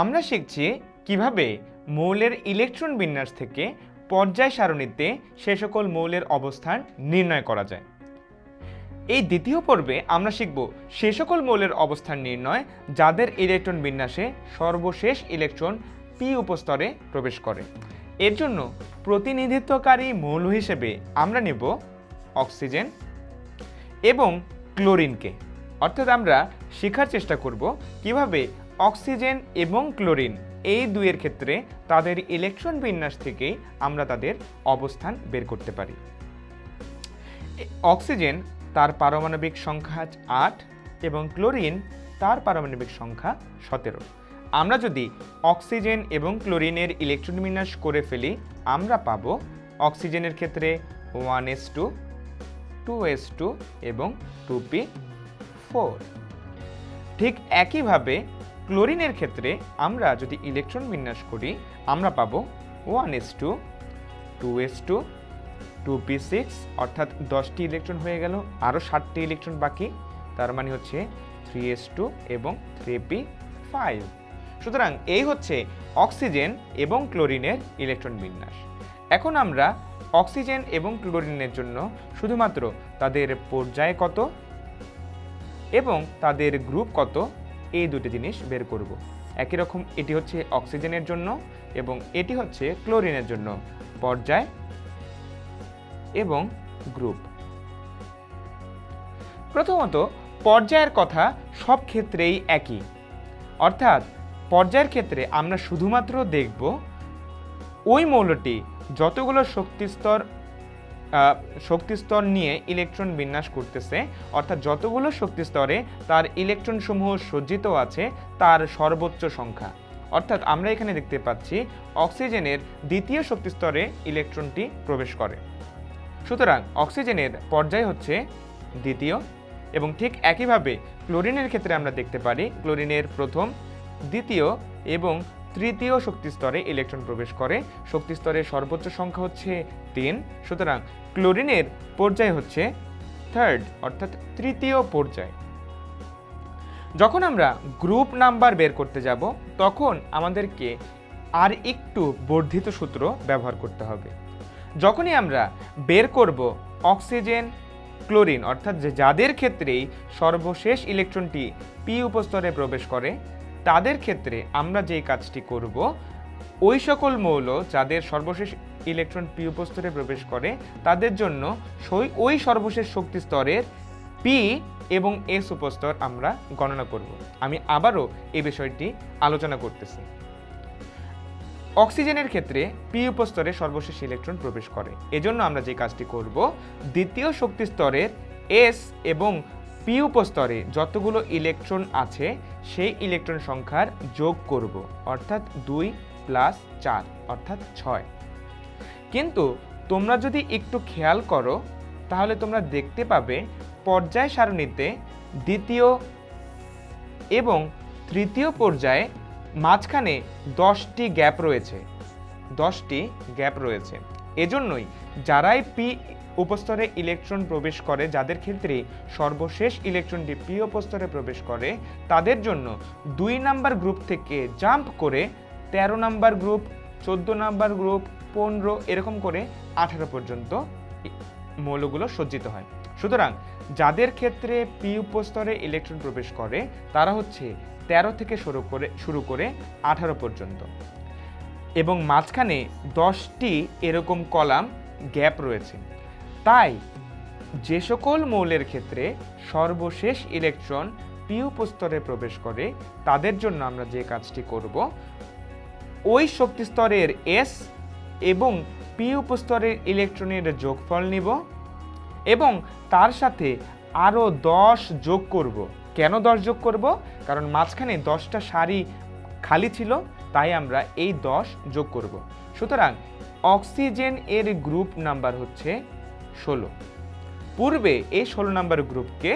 আমরা শিখছি কিভাবে মৌলের ইলেকট্রন বিন্যাস থেকে পর্যায় সারণীতে সে সকল মৌলের অবস্থান নির্ণয় করা যায়। এই দ্বিতীয় পর্বে আমরা শিখব সে সকল মৌলের অবস্থান নির্ণয় যাদের ইলেকট্রন বিন্যাসে সর্বশেষ ইলেকট্রন পি উপস্তরে প্রবেশ করে। এর জন্য প্রতিনিধিত্বকারী মৌল হিসেবে আমরা নেব অক্সিজেন এবং ক্লোরিনকে। অর্থাৎ আমরা শেখার চেষ্টা করব কিভাবে অক্সিজেন এবং ক্লোরিন এই দুইয়ের ক্ষেত্রে তাদের ইলেকট্রন বিন্যাস থেকেই আমরা তাদের অবস্থান বের করতে পারি। অক্সিজেন তার পারমাণবিক সংখ্যা 8 এবং ক্লোরিন তার পারমাণবিক সংখ্যা 17। আমরা যদি অক্সিজেন এবং ক্লোরিনের ইলেকট্রন বিন্যাস করে ফেলি আমরা পাবো অক্সিজেনের ক্ষেত্রে 1s2, 2s2 এবং 2p4। ঠিক একইভাবে ক্লোরিনের ক্ষেত্রে আমরা যদি ইলেকট্রন বিন্যাস করি আমরা পাবো 1s2, 2s2, 2p6 অর্থাৎ 10টি ইলেকট্রন হয়ে গেল, আরও 7টি ইলেকট্রন বাকি, তার মানে হচ্ছে 3s2 এবং 3p5। সুতরাং এই হচ্ছে অক্সিজেন এবং ক্লোরিনের ইলেকট্রন বিন্যাস। এখন আমরা অক্সিজেন এবং ক্লোরিনের জন্য শুধুমাত্র তাদের পর্যায় কত এবং তাদের গ্রুপ কত এই দুটি জিনিস বের করব। একই রকম এটি হচ্ছে অক্সিজেনের জন্য এবং এটি হচ্ছে ক্লোরিনের জন্য পর্যায় এবং গ্রুপ। প্রথমত পর্যায়ের কথা সব ক্ষেত্রেই একই, অর্থাৎ পর্যায়ের ক্ষেত্রে আমরা শুধুমাত্র দেখব ওই মৌলটি যতগুলো শক্তিস্তর নিয়ে ইলেকট্রন বিন্যাস করতেছে, অর্থাৎ যতগুলো শক্তিস্তরে তার ইলেকট্রন সমূহ সজ্জিত আছে তার সর্বোচ্চ সংখ্যা। অর্থাৎ আমরা এখানে দেখতে পাচ্ছি অক্সিজেনের দ্বিতীয় শক্তিস্তরে ইলেকট্রনটি প্রবেশ করে, সুতরাং অক্সিজেনের পর্যায় হচ্ছে দ্বিতীয়। এবং ঠিক একইভাবে ক্লোরিনের ক্ষেত্রে আমরা দেখতে পারি ক্লোরিনের প্রথম, দ্বিতীয় এবং তৃতীয় শক্তিস্তরে ইলেকট্রন প্রবেশ করে, শক্তিস্তরের সর্বোচ্চ সংখ্যা হচ্ছে 3, সুতরাং ক্লোরিনের পর্যায় হচ্ছে থার্ড অর্থাৎ তৃতীয় পর্যায়। যখন আমরা গ্রুপ নাম্বার বের করতে যাব তখন আমাদেরকে আর একটু বর্ধিত সূত্র ব্যবহার করতে হবে। যখনই আমরা বের করব অক্সিজেন ক্লোরিন অর্থাৎ যাদের ক্ষেত্রেই সর্বশেষ ইলেকট্রনটি পি উপস্তরে প্রবেশ করে তাদের ক্ষেত্রে আমরা যেই কাজটি করব ওই সকল মৌল যাদের সর্বশেষ ইলেকট্রন পি উপস্তরে প্রবেশ করে তাদের জন্য ওই সর্বশেষ শক্তি স্তরের পি এবং এস উপস্তর আমরা গণনা করব। আমি আবারও এই বিষয়টি আলোচনা করতেছি। অক্সিজেনের ক্ষেত্রে পি উপস্তরে সর্বশেষ ইলেকট্রন প্রবেশ করে, এজন্য আমরা যে কাজটি করব দ্বিতীয় শক্তি স্তরের এস এবং পি উপস্তরে যতগুলো ইলেকট্রন আছে সেই ইলেকট্রন সংখ্যার যোগ করব, অর্থাৎ 2 + 4 অর্থাৎ 6। কিন্তু তোমরা যদি একটু খেয়াল করো তাহলে তোমরা দেখতে পাবে পর্যায় সারণীতে দ্বিতীয় এবং তৃতীয় পর্যায়ে মাঝখানে 10টি গ্যাপ রয়েছে। এজন্যই যারাই পি উপস্তরে ইলেকট্রন প্রবেশ করে যাদের ক্ষেত্রে সর্বশেষ ইলেকট্রনটি পি উপস্তরে প্রবেশ করে তাদের জন্য 2 নাম্বার গ্রুপ থেকে জাম্প করে 13 নাম্বার গ্রুপ, 14 নাম্বার গ্রুপ, 15 এরকম করে 18 পর্যন্ত মৌলগুলো সজ্জিত হয়। সুতরাং যাদের ক্ষেত্রে পি উপস্তরে ইলেকট্রন প্রবেশ করে তারা হচ্ছে 13 থেকে শুরু করে 18 পর্যন্ত এবং মাঝখানে 10টি এরকম কলাম গ্যাপ রয়েছে। তাই যে সকল মৌলের ক্ষেত্রে সর্বশেষ ইলেকট্রন পি উপস্তরে প্রবেশ করে তাদের জন্য আমরা যে কাজটি করব ওই শক্তিস্তরের এস এবং পি উপস্তরের ইলেকট্রনের যোগফল নিব এবং তার সাথে আরও 10 যোগ করব। কেন 10 যোগ করব? কারণ মাঝখানে 10টা সারি খালি ছিল, তাই আমরা এই 10 যোগ করব। সুতরাং অক্সিজেন এর গ্রুপ নাম্বার হচ্ছে 16। পূর্বে এই 16 নাম্বার গ্রুপকে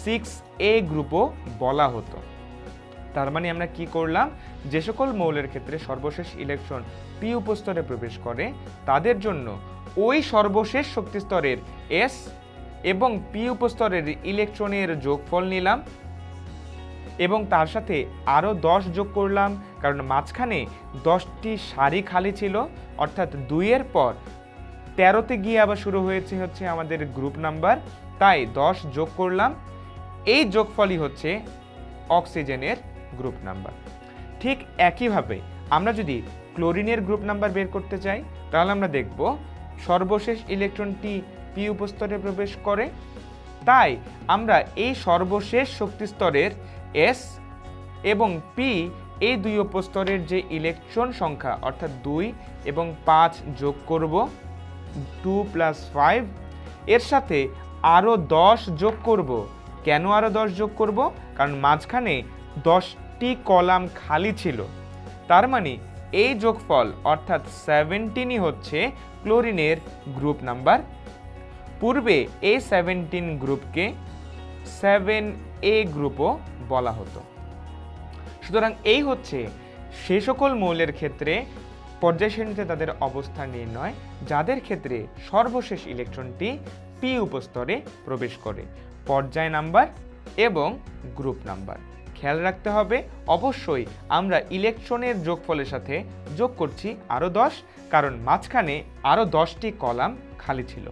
6A গ্রুপও বলা হতো। তার মানে আমরা কি করলাম, যে সকল মৌলের ক্ষেত্রে সর্বশেষ ইলেকট্রন পি উপস্তরে প্রবেশ করে তাদের জন্য ওই সর্বশেষ শক্তিস্তরের এস এবং পি উপস্তরের ইলেকট্রনের যোগফল নিলাম এবং তার সাথে আরও 10 যোগ করলাম, কারণ মাঝখানে 10টি সারি খালি ছিল, অর্থাৎ 2-এর পর 13তে গিয়ে আবার শুরু হচ্ছে আমাদের গ্রুপ নাম্বার, তাই 10 যোগ করলাম। এই যোগফলই হচ্ছে অক্সিজেনের গ্রুপ নাম্বার। ঠিক একইভাবে আমরা যদি ক্লোরিনের গ্রুপ নাম্বার বের করতে চাই, তাহলে আমরা দেখব সর্বশেষ ইলেকট্রনটি পি উপস্তরে প্রবেশ করে, তাই আমরা এই সর্বশেষ শক্তি স্তরের এস এবং পি এই দুই উপস্তরের যে ইলেকট্রন সংখ্যা অর্থাৎ 2 এবং 5 যোগ করব, 2 + 5, এর সাথে আরও 10 যোগ করব। কেন আরও 10 যোগ করব? কারণ মাঝখানে 10টি কলাম খালি ছিল, তার মানে এই যোগফল অর্থাৎ 17ই হচ্ছে ক্লোরিনের গ্রুপ নাম্বার। পূর্বে এই 17 গ্রুপকে 7A গ্রুপও বলা হতো। সুতরাং এই হচ্ছে সে সকল মৌলের ক্ষেত্রে পর্যায় সারণীতে তাদের অবস্থান নির্ণয়, যাদের ক্ষেত্রে সর্বশেষ ইলেকট্রনটি পি উপস্তরে প্রবেশ করে, পর্যায় নাম্বার এবং গ্রুপ নাম্বার। খেয়াল রাখতে হবে অবশ্যই আমরা ইলেকট্রনের যোগফলের সাথে যোগ করছি আরও 10, কারণ মাঝখানে আরও 10টি কলাম খালি ছিল।